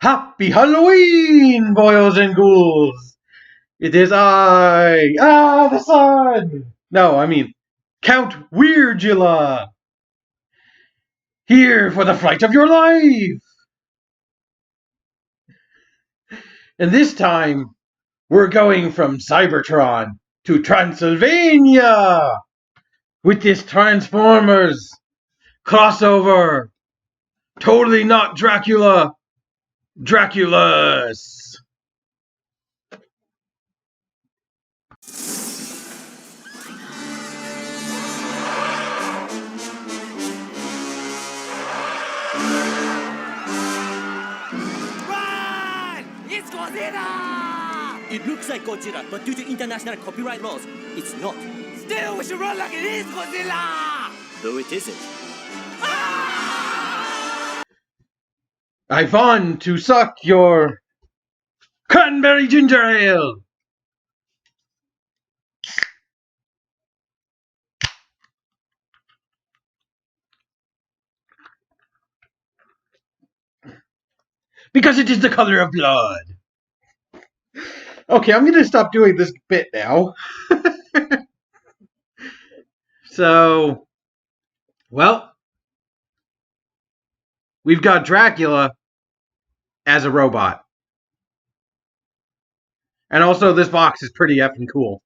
Happy Halloween, boys and ghouls! It is I, the sun! No, I mean, Count Weirdula! Here for the fright of your life! And this time, we're going from Cybertron to Transylvania! With this Transformers crossover! Totally not Dracula! Draculus! Run! It's Godzilla! It looks like Godzilla, but due to international copyright laws, it's not. Still, we should run like it is Godzilla! Though it isn't. I've on to suck your cranberry ginger ale! Because it is the color of blood. Okay, I'm going to stop doing this bit now. So, well, we've got Dracula as a robot. And also, this box is pretty effing cool.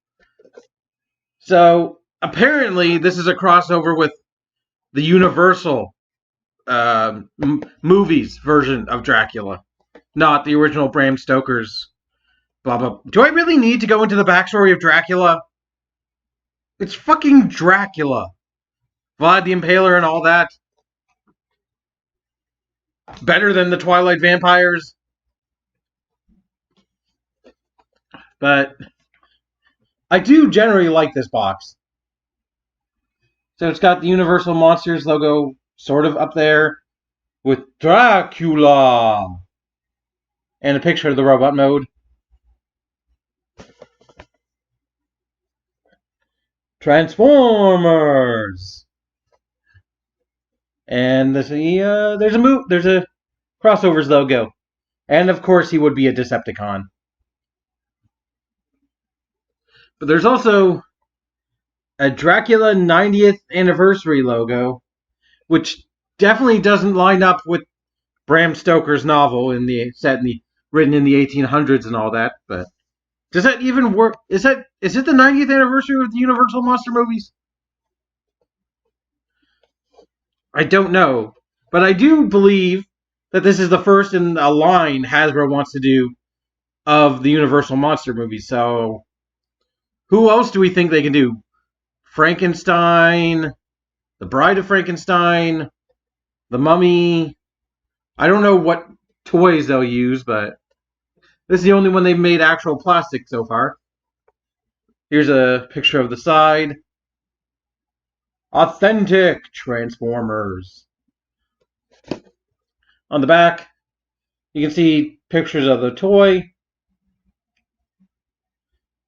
So, apparently, this is a crossover with the Universal movies version of Dracula. Not the original Bram Stoker's blah, blah. Do I really need to go into the backstory of Dracula? It's fucking Dracula. Vlad the Impaler and all that. Better than the Twilight vampires. But I do generally like this box. So it's got the Universal Monsters logo sort of up there with Dracula and a picture of the robot mode. Transformers. And there's a crossovers logo. And of course he would be a Decepticon. But there's also a Dracula 90th anniversary logo, which definitely doesn't line up with Bram Stoker's novel written in the 1800s and all that. But does that even work? Is it the 90th anniversary of the Universal Monster movies? I don't know, but I do believe that this is the first in a line Hasbro wants to do of the Universal Monster movies. So, who else do we think they can do? Frankenstein, The Bride of Frankenstein, The Mummy. I don't know what toys they'll use, but this is the only one they've made actual plastic so far. Here's a picture of the side. Authentic Transformers. On the back, you can see pictures of the toy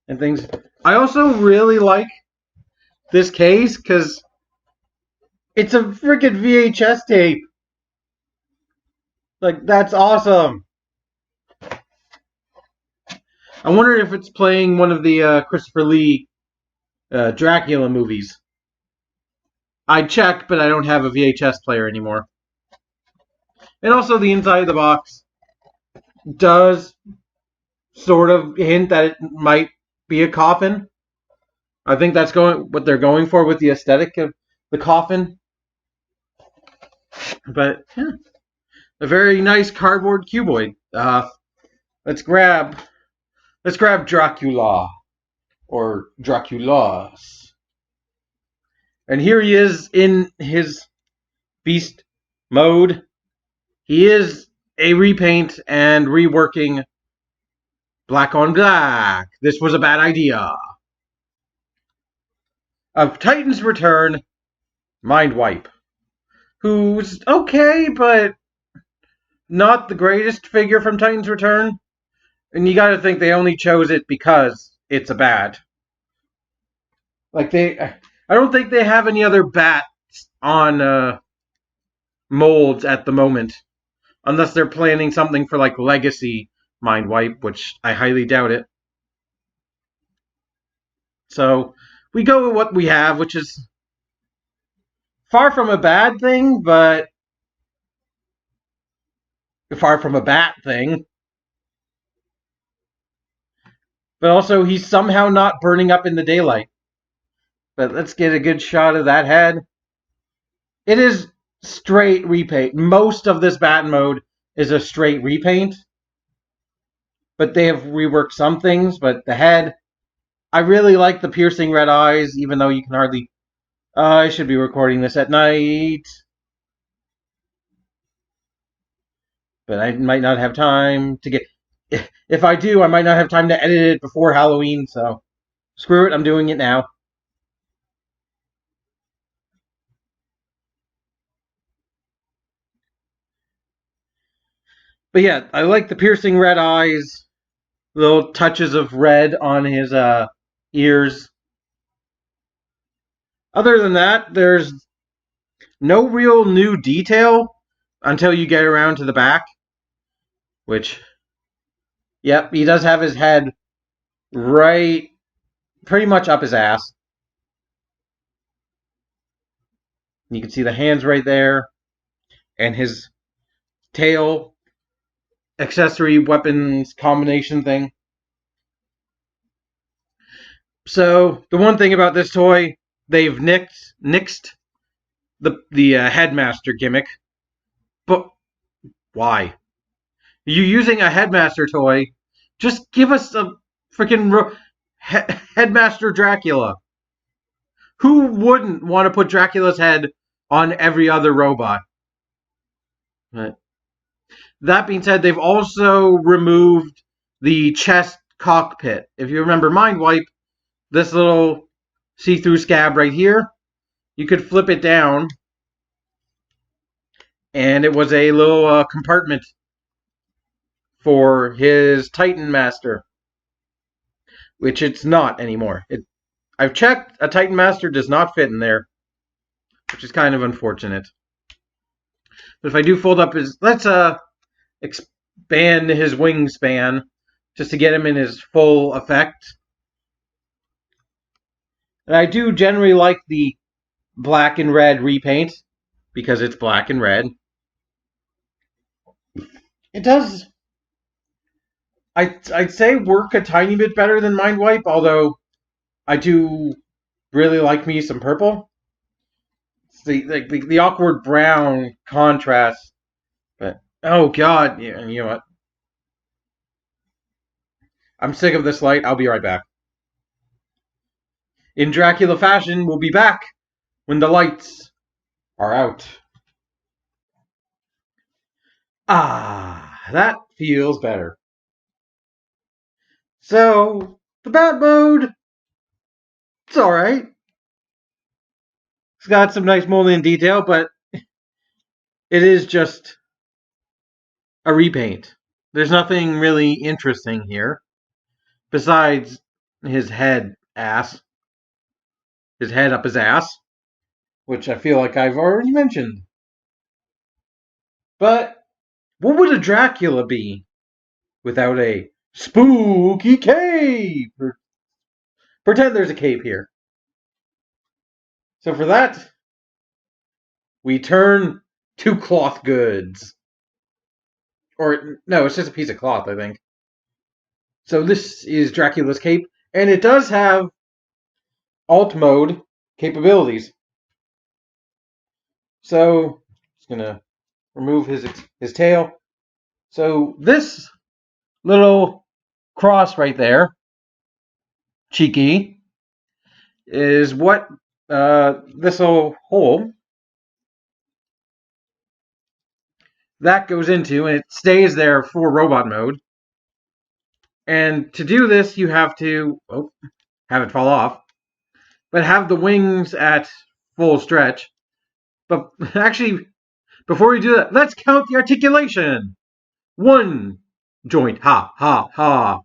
and things. I also really like this case because it's a freaking VHS tape. Like, that's awesome. I wonder if it's playing one of the Christopher Lee Dracula movies. I checked, but I don't have a VHS player anymore. And also the inside of the box does sort of hint that it might be a coffin. I think that's what they're going for with the aesthetic of the coffin. But yeah, a very nice cardboard cuboid. Let's grab Dracula or Draculus. And here he is in his beast mode. He is a repaint and reworking black on black. This was a bad idea. Of Titan's Return, Mindwipe, who's okay, but not the greatest figure from Titan's Return. And you gotta think they only chose it because it's a bat. Like, I don't think they have any other bats on molds at the moment. Unless they're planning something for like Legacy Mind Wipe, which I highly doubt it. So we go with what we have, which is far from a bad thing, but far from a bad thing. But also, he's somehow not burning up in the daylight. But let's get a good shot of that head. It is straight repaint. Most of this bat mode is a straight repaint. But they have reworked some things. But the head, I really like the piercing red eyes, even though you can hardly... I should be recording this at night. But I might not have time to get... If I do, I might not have time to edit it before Halloween, so... Screw it, I'm doing it now. But yeah, I like the piercing red eyes. Little touches of red on his ears. Other than that, there's no real new detail until you get around to the back. Which, yep, he does have his head right pretty much up his ass. You can see the hands right there. And his tail accessory weapons combination thing. So, the one thing about this toy, they've nixed the headmaster gimmick. But why? You using a headmaster toy, just give us a freaking headmaster Dracula. Who wouldn't want to put Dracula's head on every other robot? Right. That being said, they've also removed the chest cockpit. If you remember Mind Wipe, this little see-through scab right here, you could flip it down, and it was a little compartment for his Titan Master, which it's not anymore. I've checked, a Titan Master does not fit in there, which is kind of unfortunate. But if I do fold up his, let's expand his wingspan just to get him in his full effect. And I do generally like the black and red repaint because it's black and red. It does, I'd say, work a tiny bit better than Mind Wipe, although I do really like me some purple. It's the awkward brown contrast. But, oh god, yeah, you know what? I'm sick of this light. I'll be right back. In Dracula fashion, we'll be back when the lights are out. Ah, that feels better. So, the bat mode, it's alright. It's got some nice molding and detail, but it is just a repaint. There's nothing really interesting here, besides his head ass. His head up his ass, which I feel like I've already mentioned. But what would a Dracula be without a spooky cape? Pretend there's a cape here. So for that, we turn to cloth goods. Or, no, it's just a piece of cloth, I think. So this is Dracula's cape, and it does have alt mode capabilities. So, just gonna remove his tail. So this little cross right there, cheeky, is what this little hole that goes into, and it stays there for robot mode. And to do this, you have to have it fall off, but have the wings at full stretch. But actually, before we do that, let's count the articulation. 1 joint, ha, ha, ha.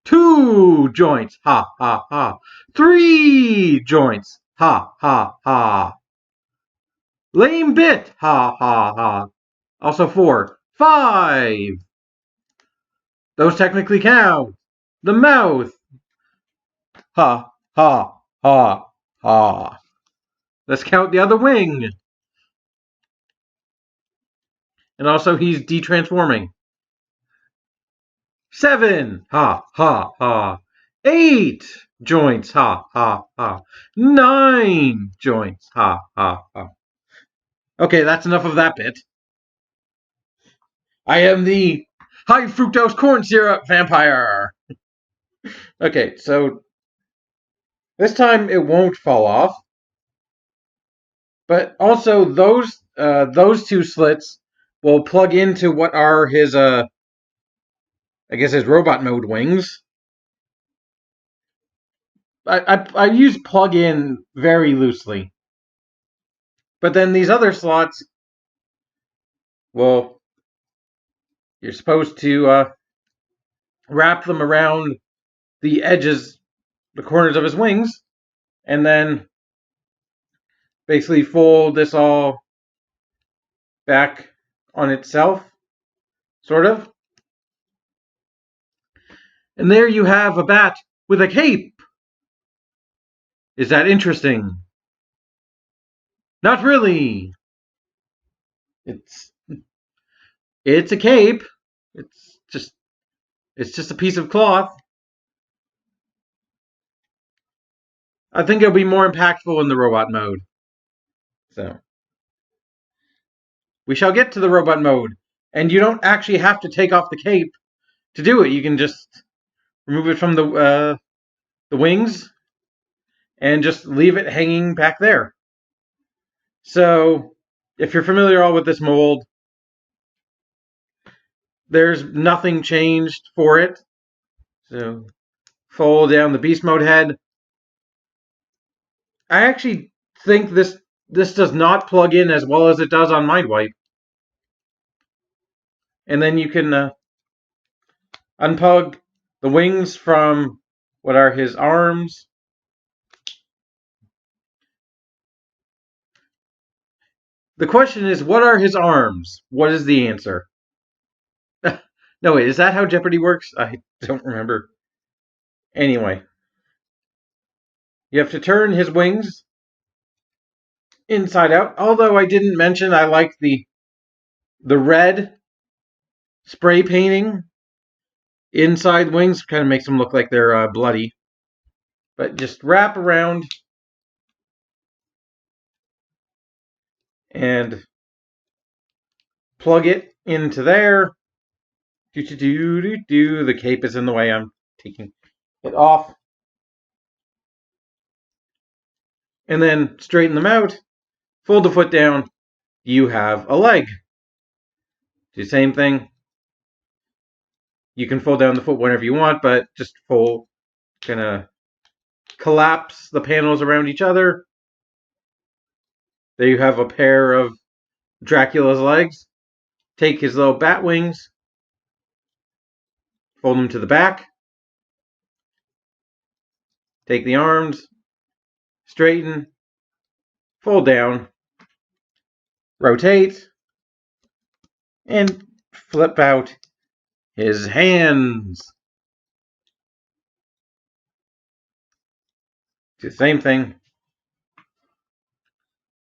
2 joints, ha, ha, ha. 3 joints, ha, ha, ha. Lame bit, ha, ha, ha. Also 4. 5. Those technically count. The mouth. Ha, ha, ha, ha. Let's count the other wing. And also he's detransforming. 7. Ha, ha, ha. 8 joints. Ha, ha, ha. 9 joints. Ha, ha, ha. Okay, that's enough of that bit. I am the high fructose corn syrup vampire. Okay, so this time it won't fall off. But also those 2 slits will plug into what are his I guess his robot mode wings. I use plug in very loosely. But then these other slots, well, you're supposed to wrap them around the edges, the corners of his wings, and then basically fold this all back on itself, sort of. And there you have a bat with a cape. Is that interesting? Not really. It's a cape. It's just a piece of cloth. I think it'll be more impactful in the robot mode. So we shall get to the robot mode, and you don't actually have to take off the cape to do it. You can just remove it from the wings and just leave it hanging back there. So if you're familiar all with this mold, there's nothing changed for it. So fold down the beast mode head. I actually think this does not plug in as well as it does on Mindwipe. And then you can unplug the wings from what are his arms. The question is, what are his arms? What is the answer? No, wait, is that how Jeopardy works? I don't remember. Anyway, you have to turn his wings inside out. Although I didn't mention, I like the red spray painting inside wings. Kind of makes them look like they're bloody. But just wrap around and plug it into there. The cape is in the way. I'm taking it off. And then straighten them out. Fold the foot down. You have a leg. Do the same thing. You can fold down the foot whenever you want, but just fold, kind of collapse the panels around each other. There you have a pair of Dracula's legs. Take his little bat wings. Fold them to the back. Take the arms. Straighten. Fold down. Rotate. And flip out his hands. Do the same thing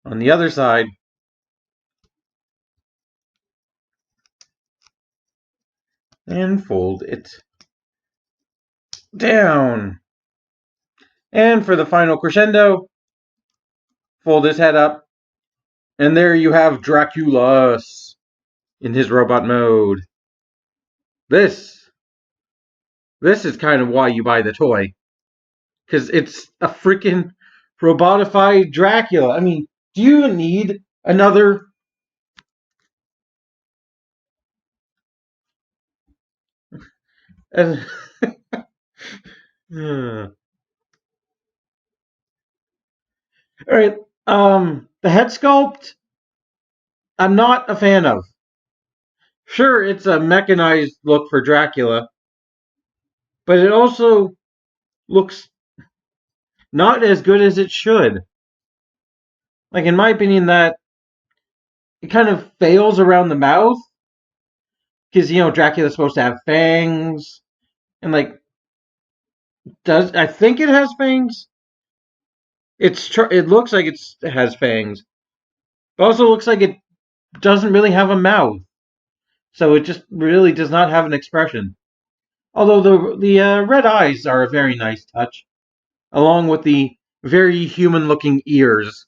on the other side. And fold it down. And for the final crescendo, fold his head up. And there you have Draculus in his robot mode. This is kind of why you buy the toy. Because it's a freaking robotified Dracula. I mean, do you even need another... Alright, the head sculpt, I'm not a fan of. Sure, it's a mechanized look for Dracula, but it also looks not as good as it should. Like, in my opinion, that it kind of fails around the mouth. Because, Dracula's supposed to have fangs. And, like, I think it has fangs? It looks like it has fangs. It also looks like it doesn't really have a mouth. So it just really does not have an expression. Although the red eyes are a very nice touch, along with the very human-looking ears.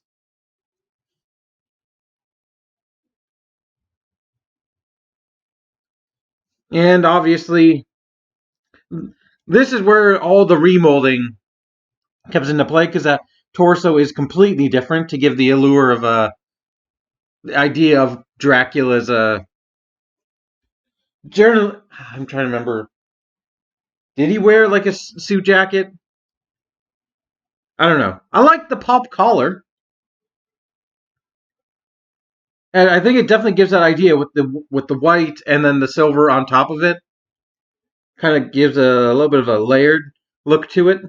And obviously, this is where all the remolding comes into play, because that torso is completely different to give the allure of the idea of Dracula's general. I'm trying to remember. Did he wear like a suit jacket? I don't know. I like the pop collar, and I think it definitely gives that idea with the white and then the silver on top of it. Kind of gives a little bit of a layered look to it.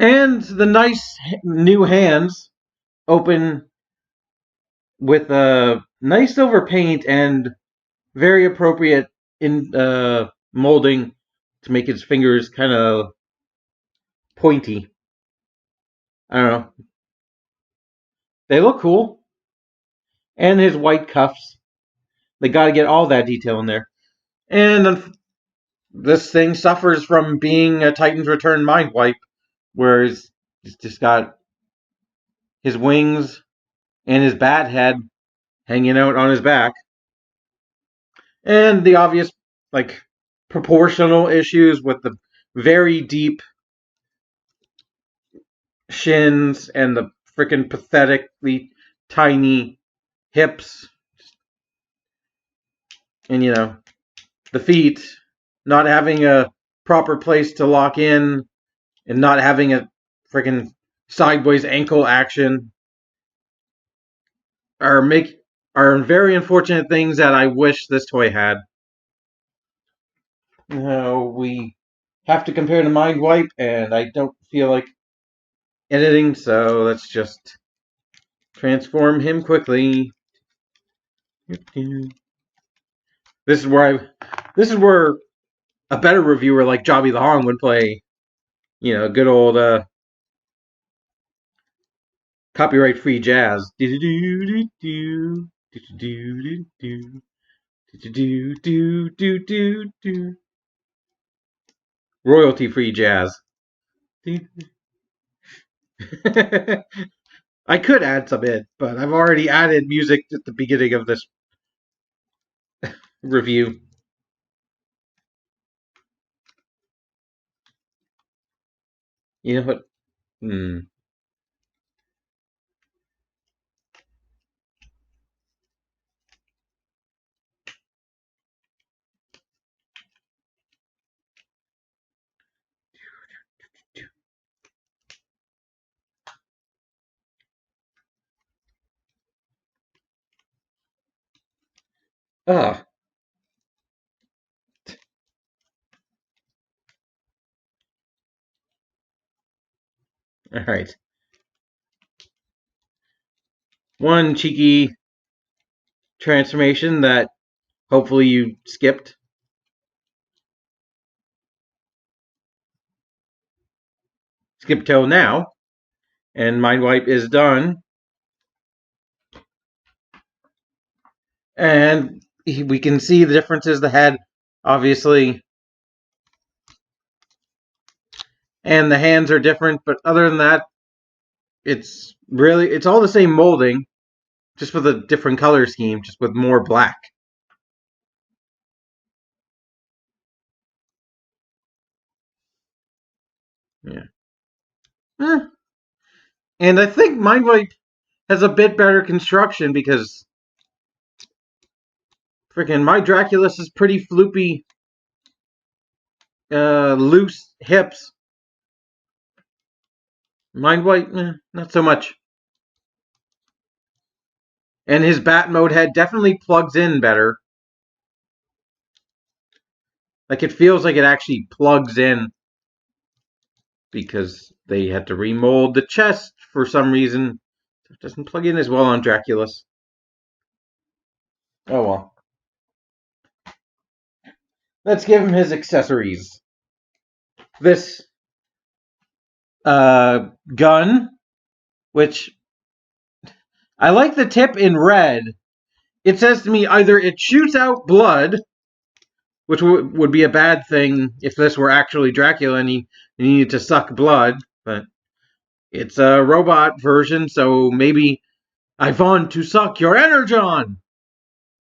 And the nice new hands open with a nice silver paint and very appropriate in molding to make his fingers kind of pointy. I don't know. They look cool. And his white cuffs. They got to get all that detail in there. And this thing suffers from being a Titan's Return mind wipe, where he's just got his wings and his bat head hanging out on his back. And the obvious, like, proportional issues with the very deep shins and the freaking pathetically tiny hips. And, the feet not having a proper place to lock in and not having a freaking sideways ankle action are very unfortunate things that I wish this toy had. We have to compare to Mind Wipe, and I don't feel like editing, so let's just transform him quickly. This is where a better reviewer like Jobby the Hong would play, good old copyright-free jazz. Royalty-free jazz. I could add some in, but I've already added music at the beginning of this review. You know what? Ah. All right. One cheeky transformation that hopefully you skipped. Skip till now. And Mind Wipe is done. And we can see the differences, the head, obviously. And the hands are different, but other than that, it's all the same molding, just with a different color scheme, just with more black. Yeah. And I think Mind Wipe has a bit better construction because freaking my Draculus is pretty floopy, loose hips. Mind Wipe, not so much. And his bat mode head definitely plugs in better. Like, it feels like it actually plugs in because they had to remold the chest for some reason. It doesn't plug in as well on Draculus. Oh well. Let's give him his accessories. This gun, which I like the tip in red. It says to me either it shoots out blood, which would be a bad thing if this were actually Dracula and he needed to suck blood, but it's a robot version, so maybe I want to suck your energon.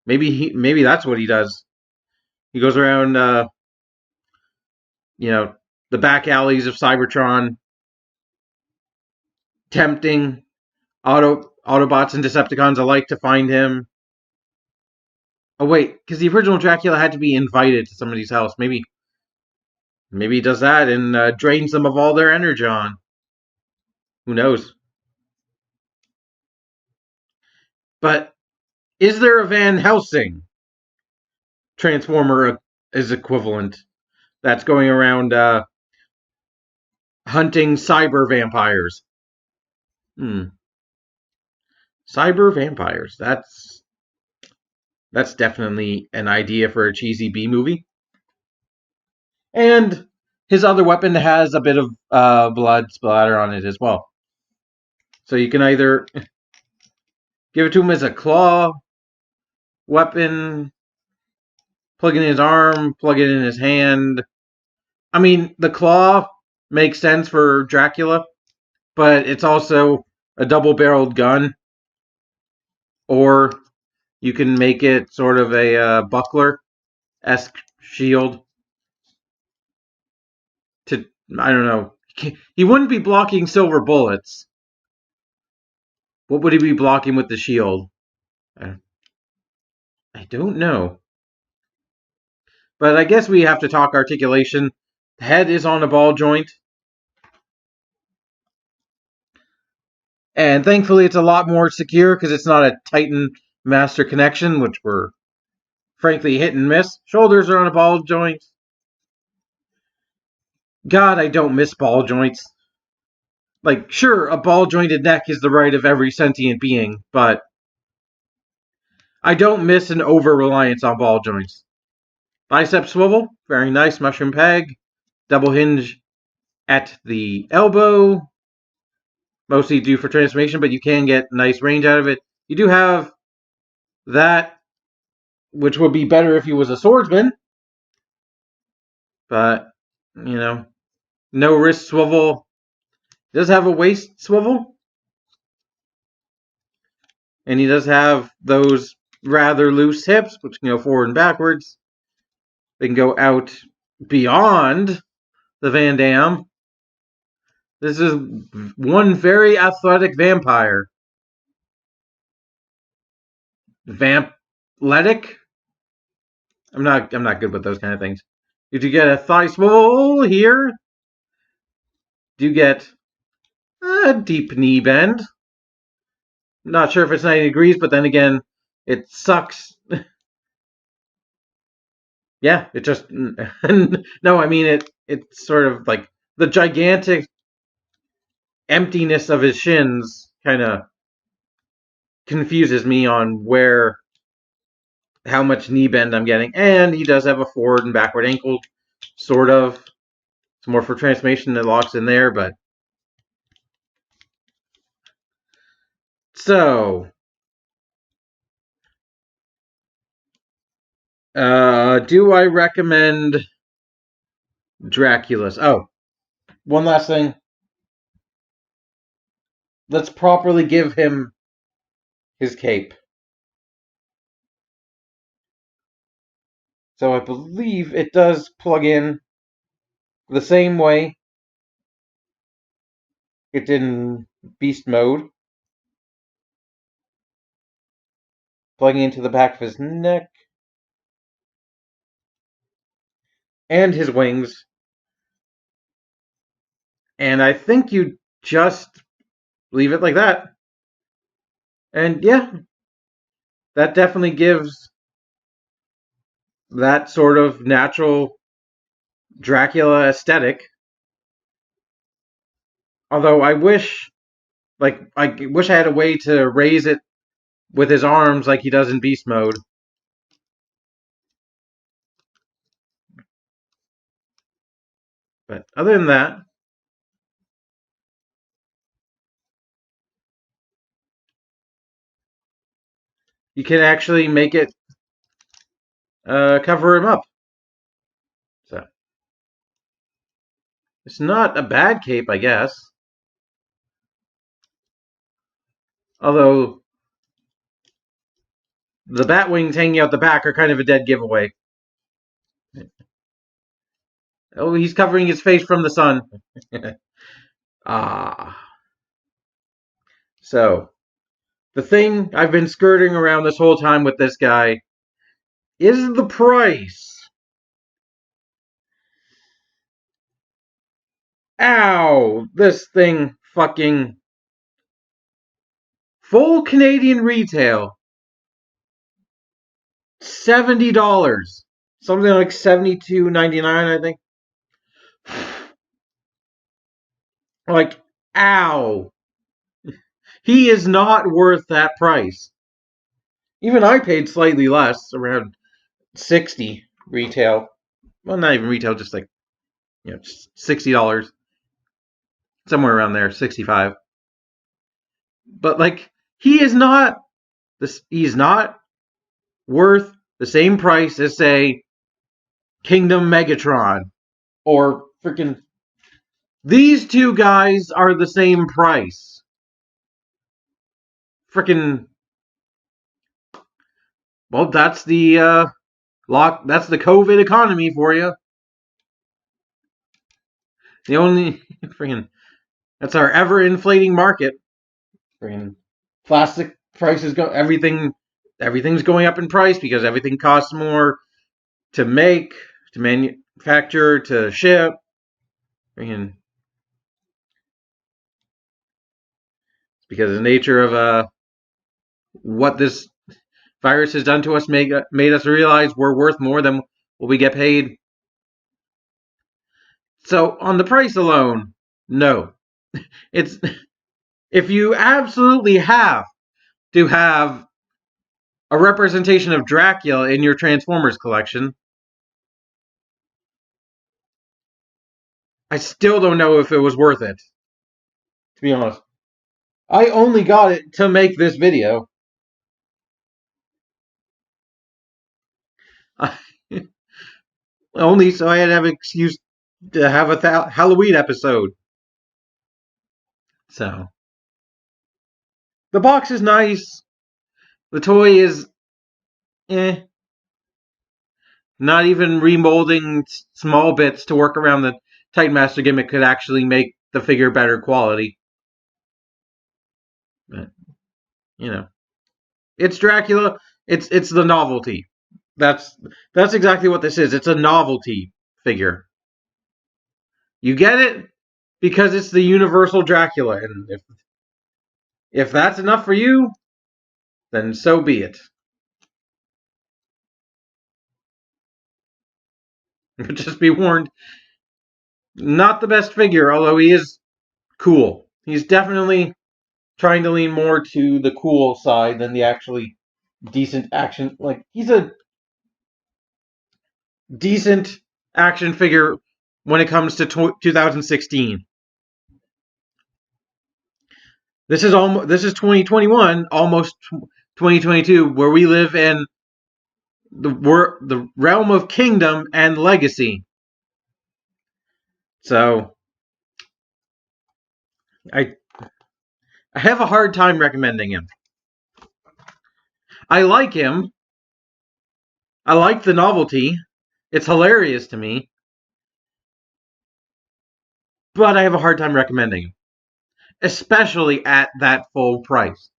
Maybe that's what he does. He goes around, the back alleys of Cybertron, tempting Autobots and Decepticons alike to find him. Oh wait, because the original Dracula had to be invited to somebody's house. Maybe he does that and drains them of all their energon. Who knows? But is there a Van Helsing Transformer is equivalent that's going around hunting cyber vampires? Cyber vampires. That's definitely an idea for a cheesy B movie. And his other weapon has a bit of blood splatter on it as well. So you can either give it to him as a claw weapon, plug it in his arm, plug it in his hand. I mean, the claw makes sense for Dracula, but it's also a double-barreled gun. Or you can make it sort of a buckler-esque shield. I don't know. He wouldn't be blocking silver bullets. What would he be blocking with the shield? I don't know. But I guess we have to talk articulation. The head is on a ball joint. And thankfully it's a lot more secure because it's not a Titan master connection, which were frankly hit and miss. Shoulders are on a ball joint. God, I don't miss ball joints. Like, sure, a ball-jointed neck is the right of every sentient being, but I don't miss an over-reliance on ball joints. Bicep swivel, very nice mushroom peg. Double hinge at the elbow. Mostly due for transformation, but you can get nice range out of it. You do have that, which would be better if he was a swordsman. But, no wrist swivel. He does have a waist swivel. And he does have those rather loose hips, which can go forward and backwards. They can go out beyond the Van Damme. This is one very athletic vampire. Vampletic? I'm not good with those kind of things. Did you get a thigh swivel here? Do you get a deep knee bend? Not sure if it's 90 degrees, but then again, it sucks. Yeah, it just no, I mean it's sort of like the gigantic emptiness of his shins kind of confuses me on how much knee bend I'm getting. And he does have a forward and backward ankle, sort of. It's more for transformation that locks in there, but so do I recommend Draculus? Oh, one last thing. Let's properly give him his cape. So I believe it does plug in the same way it did in Beast Mode. Plugging into the back of his neck. And his wings. And I think you just leave it like that. And yeah, that definitely gives that sort of natural Dracula aesthetic. Although I wish I had a way to raise it with his arms like he does in Beast Mode. But other than that, you can actually make it cover him up. So it's not a bad cape, I guess. Although the bat wings hanging out the back are kind of a dead giveaway. Oh, he's covering his face from the sun. So, the thing I've been skirting around this whole time with this guy is the price. Ow! This thing fucking full Canadian retail. $70. Something like $72.99, I think. Like, ow. He is not worth that price. Even I paid slightly less, around 60 retail. Well, not even retail, just like, $60. Somewhere around there, 65. But like, he's not worth the same price as, say, Kingdom Megatron or freaking. These two guys are the same price. Freaking. Well, that's the that's the COVID economy for you. The only freaking. That's our ever inflating market. Freaking plastic prices go. Everything's going up in price because everything costs more to make, to manufacture, to ship. Freaking. Because of the nature of what this virus has done to us, made us realize we're worth more than what we get paid. So on the price alone, no. It's if you absolutely have to have a representation of Dracula in your Transformers collection, I still don't know if it was worth it. To be honest, I only got it to make this video. Only so I had to have an excuse to have a Halloween episode. So the box is nice. The toy is Not even remolding small bits to work around the Titan Master gimmick could actually make the figure better quality. But, it's Dracula. It's the novelty. That's exactly what this is. It's a novelty figure. You get it because it's the universal Dracula, and if that's enough for you, then so be it. But just be warned, not the best figure, although he is cool. He's definitely trying to lean more to the cool side than the actually decent action. Like, he's a decent action figure when it comes to 2016. This is 2021, almost 2022, where we live in the realm of kingdom and legacy. So I have a hard time recommending him. I like him. I like the novelty. It's hilarious to me. But I have a hard time recommending him. Especially at that full price.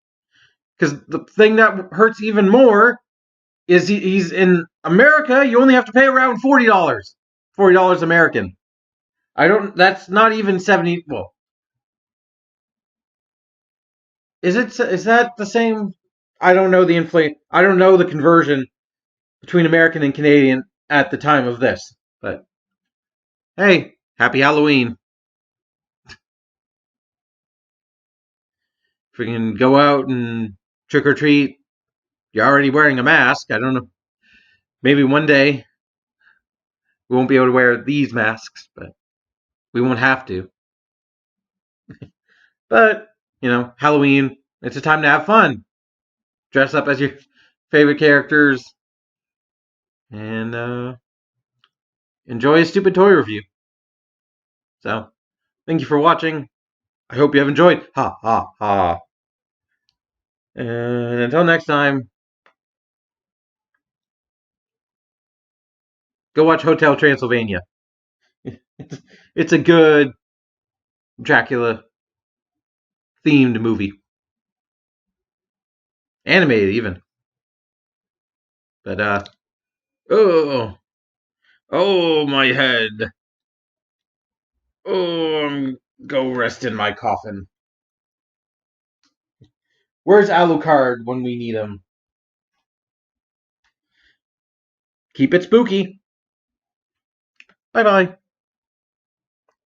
Because the thing that hurts even more is he's in America, you only have to pay around $40. $40 American. That's not even 70, well. Is that the same? I don't know I don't know the conversion between American and Canadian at the time of this. But hey, happy Halloween. Freaking go out and trick or treat. You're already wearing a mask. I don't know. Maybe one day we won't be able to wear these masks, but We won't have to. But, Halloween, it's a time to have fun. Dress up as your favorite characters and enjoy a stupid toy review. So, thank you for watching. I hope you have enjoyed. Ha, ha, ha. And until next time, go watch Hotel Transylvania. It's a good Dracula themed movie. Animated, even. But, oh, my head. Oh, go rest in my coffin. Where's Alucard when we need him? Keep it spooky. Bye-bye.